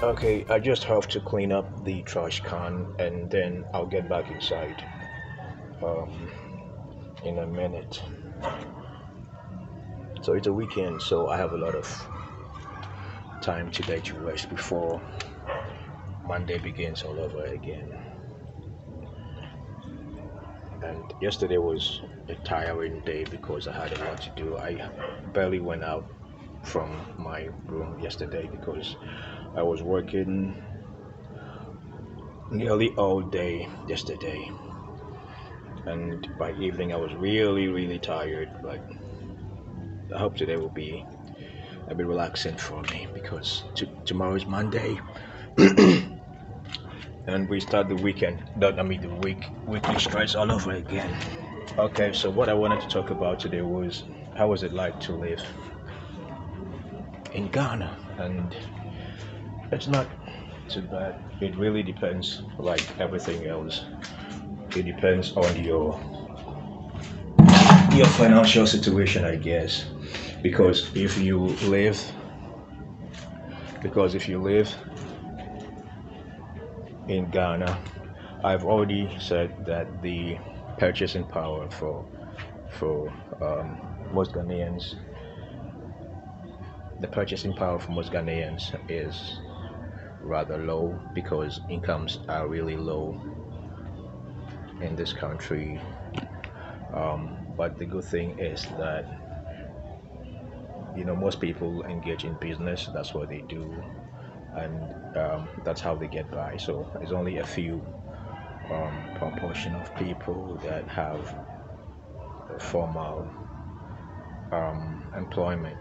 Okay, I just have to clean up the trash can and then I'll get back inside um, in a minute. So it's a weekend, so I have a lot of time today to rest before Monday begins all over again. And yesterday was a tiring day because I had a lot to do. I barely went out from my room yesterday because I was working nearly all day yesterday. And by evening, I was really, really tired. But I hope today will be a bit relaxing for me because tomorrow is Monday and we start the weekend. I mean, the weekly stress all over again. Okay, so what I wanted to talk about today was how was it like to live in Ghana, and it's not too bad. It really depends, like everything else. It depends on your financial situation, I guess, because if you live in Ghana, I've already said that the purchasing power for most Ghanaians, the purchasing power for most Ghanaians is rather low because incomes are really low in this country. But the good thing is that most people engage in business. That's what they do, and that's how they get by. So there's only a few proportion of people that have formal employment.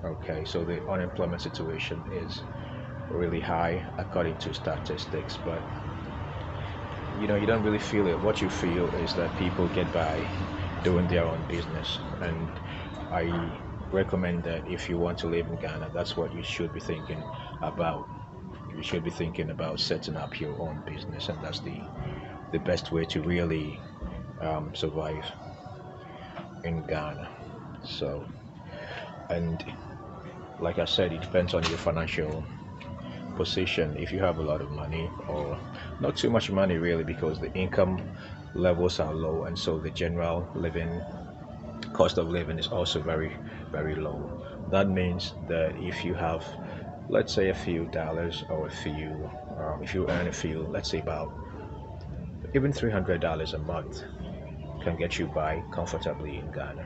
Okay, so the unemployment situation is really high according to statistics, but you don't really feel it. What you feel is that people get by doing their own business, and I recommend that if you want to live in Ghana, that's what you should be thinking about. You should be thinking about setting up your own business, and that's the best way to really survive in Ghana. So, and like I said, it depends on your financial position. If you have a lot of money or not too much money really, because the income levels are low, and so the general living cost of living is also very, very low. That means that if you have, let's say, a few dollars or a few, if you earn a few, let's say about even $300 a month can get you by comfortably in Ghana.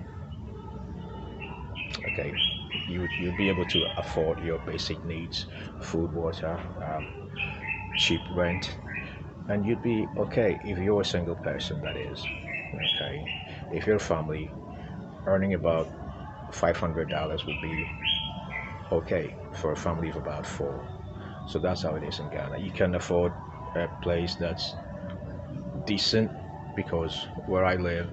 Okay, you'll be able to afford your basic needs, food, water, cheap rent, and you'd be okay if you're a single person. That is, okay. If your family earning about $500 would be okay for a family of about four. So that's how it is in Ghana. You can afford a place that's decent because where I live,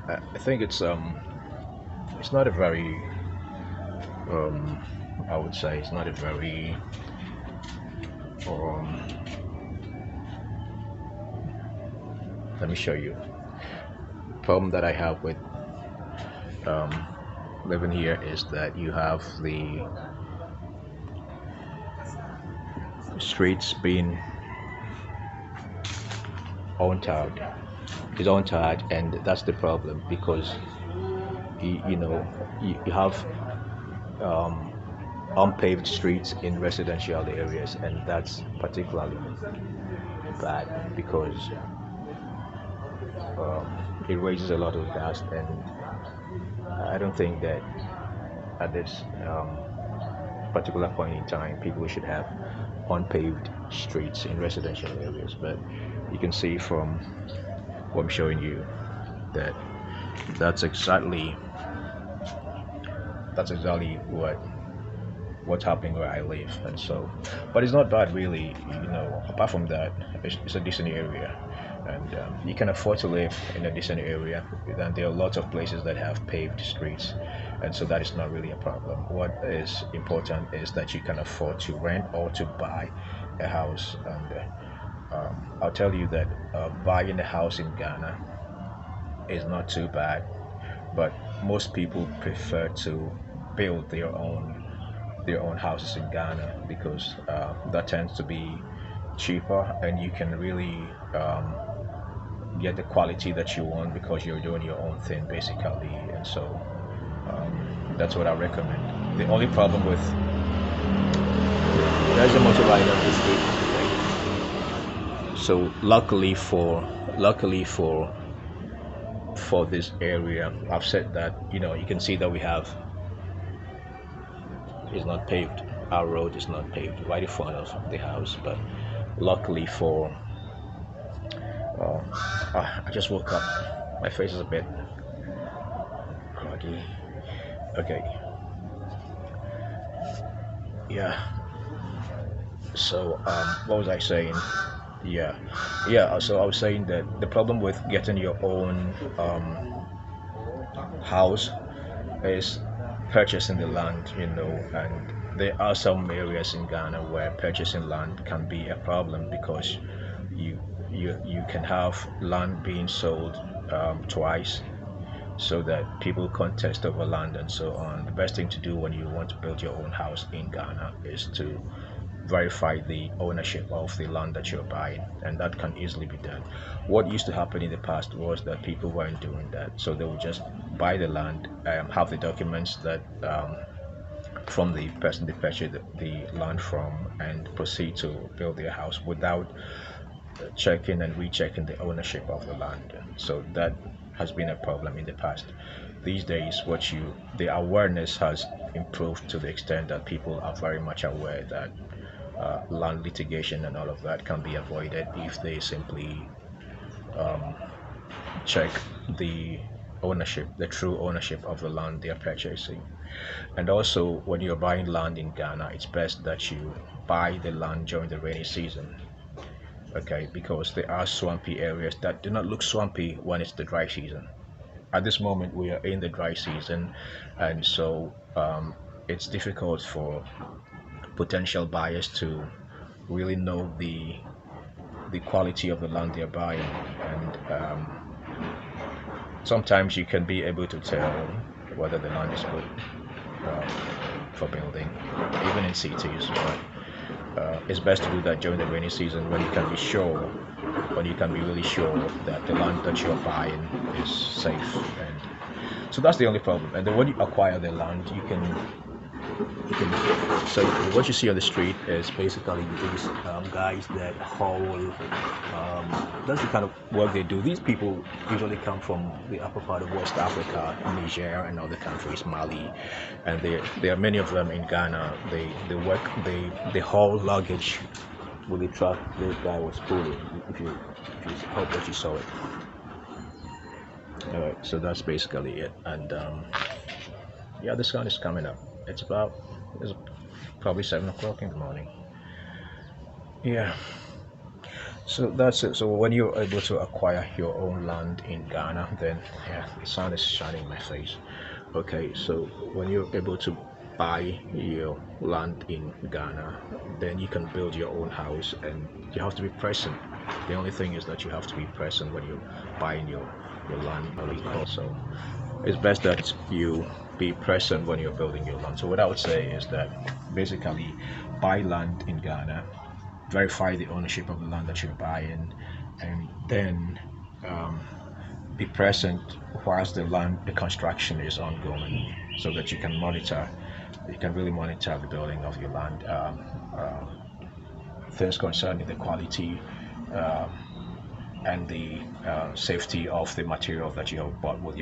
I think it's not a very um, I would say it's not a very um, let me show you. Problem that I have with um, living here is that you have the streets being untarred. It's untarred, and that's the problem because you have um, unpaved streets in residential areas, and that's particularly bad because it raises a lot of dust, and I don't think that at this particular point in time people should have unpaved streets in residential areas. But you can see from what I'm showing you that that's exactly that's exactly what's happening where I live, and so, but it's not bad really. Apart from that, it's a decent area, and you can afford to live in a decent area. Then there are lots of places that have paved streets, and so that is not really a problem. What is important is that you can afford to rent or to buy a house, and I'll tell you that buying a house in Ghana is not too bad but most people prefer to build their own houses in Ghana because that tends to be cheaper, and you can really get the quality that you want because you're doing your own thing basically. And so that's what I recommend. The only problem with there's a motorbike on the street. So luckily for this area, I've said that you can see that we have is not paved. Our road is not paved right in front of the house, but luckily for I just woke up. My face is a bit groggy. Okay. Yeah. So what was I saying? Yeah. So I was saying that the problem with getting your own house is purchasing the land, and there are some areas in Ghana where purchasing land can be a problem because you you can have land being sold twice, so that people contest over land and so on. The best thing to do when you want to build your own house in Ghana is to verify the ownership of the land that you're buying, and that can easily be done. What used to happen in the past was that people weren't doing that, so they would just buy the land, have the documents that from the person they purchased the land from, and proceed to build their house without checking and rechecking the ownership of the land. So that has been a problem in the past. These days, the awareness has improved to the extent that people are very much aware that land litigation and all of that can be avoided if they simply check the ownership, the true ownership of the land they are purchasing. And also, when you're buying land in Ghana, it's best that you buy the land during the rainy season. Okay, because there are swampy areas that do not look swampy when it's the dry season. At this moment, we are in the dry season, and so it's difficult for potential buyers to really know the quality of the land they're buying, and sometimes you can be able to tell whether the land is good for building, even in cities. But it's best to do that during the rainy season when you can be sure, when you can be really sure that the land that you're buying is safe. And so that's the only problem. And then when you acquire the land, you can so what you see on the street is basically these guys that haul, that's the kind of work they do. These people usually come from the upper part of West Africa, Niger and other countries, Mali, and there are many of them in Ghana. They haul luggage with the truck this guy was pulling, if you hope that you saw it. Alright, so that's basically it. And yeah, the sun is coming up. It's probably 7 o'clock in the morning. Yeah, so that's it. So when you're able to acquire your own land in Ghana, then yeah, the sun is shining in my face. Okay, so when you're able to buy your land in Ghana, then you can build your own house, and you have to be present. The only thing is that you have to be present when you're buying your land. So it's best that you be present when you're building your land. So what I would say is that basically buy land in Ghana, verify the ownership of the land that you're buying, and then be present whilst the construction is ongoing, so that you can really monitor the building of your land. Things concerning the quality and the safety of the material that you have bought with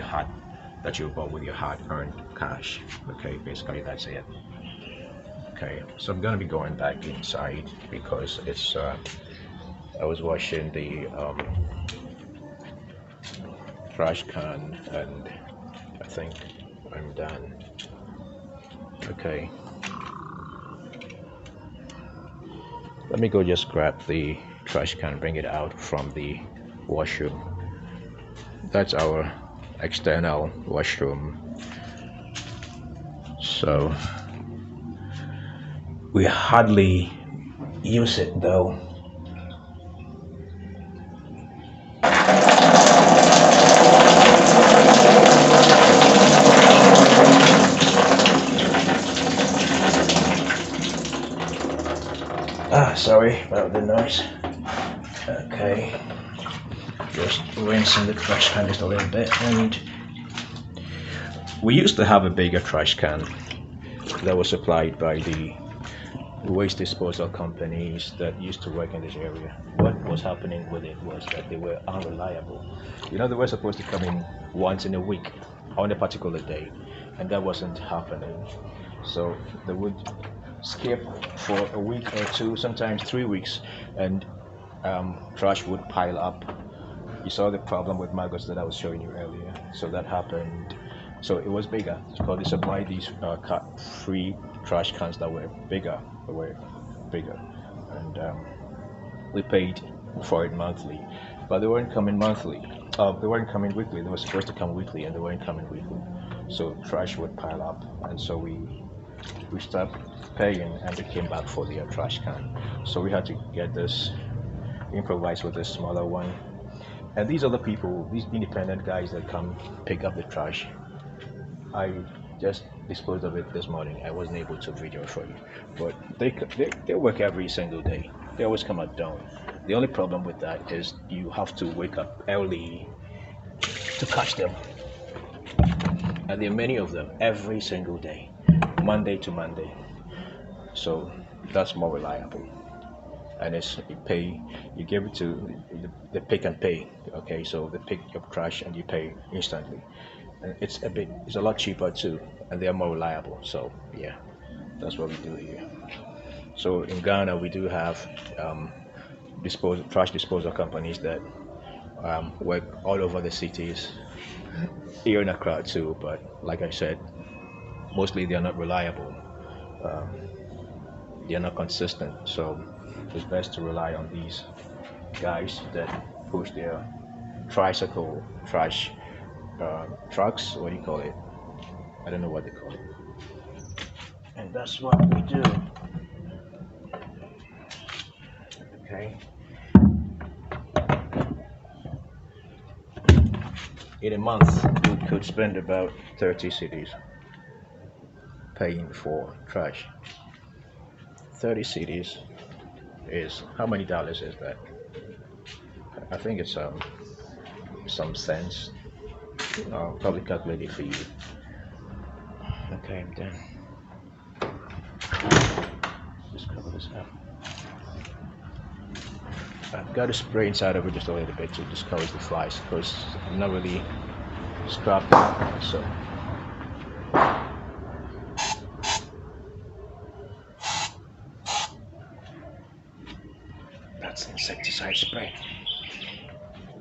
your hard-earned cash. Okay, basically that's it. Okay, so I'm gonna be going back inside because it's I was washing the trash can, and I think I'm done. Okay, let me go just grab the trash can, bring it out from the washroom. That's our external washroom. So we hardly use it though. sorry about the noise. Okay, just rinsing the trash can just a little bit. And we used to have a bigger trash can that was supplied by the waste disposal companies that used to work in this area. What was happening with it was that they were unreliable. You know, they were supposed to come in once in a week on a particular day, and that wasn't happening. So they would skip for a week or two, sometimes 3 weeks, and trash would pile up. You saw the problem with maggots that I was showing you earlier. So that happened. So it was bigger because they supplied these free trash cans that were bigger. And we paid for it monthly, but they weren't coming monthly. They weren't coming weekly. They were supposed to come weekly, and they weren't coming weekly. So trash would pile up, and so we stopped paying, and they came back for their trash can. So we had to get this improvise with a smaller one. And these other people, these independent guys that come pick up the trash, I just disposed of it this morning. I wasn't able to video for you, but they work every single day. They always come at dawn. The only problem with that is you have to wake up early to catch them, and there are many of them every single day, Monday to Monday. So that's more reliable, and it's you give it to the pick and pay. Okay, so they pick your trash and you pay instantly. And it's a lot cheaper too, and they are more reliable. So yeah, that's what we do here. So in Ghana we do have trash disposal companies that work all over the cities, here in Accra too, but like I said, mostly they are not reliable. um, they are not consistent, so it's best to rely on these guys that push their tricycle trash trucks. What do you call it? I don't know what they call it. And that's what we do. Okay. In a month, we could spend about 30 cedis paying for trash. 30 cedis is how many dollars is that? I think it's some cents. I'll probably calculate it for you. Okay, I'm done. Just cover this up. I've got to spray inside of it just a little bit to discourage the flies because I'm not really scrapping, so. That's insecticide spray,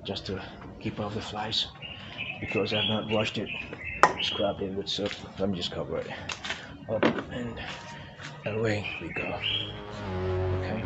just to keep off the flies because I've not washed it. Scrap it with soap. Let me just cover it up and away we go. Okay.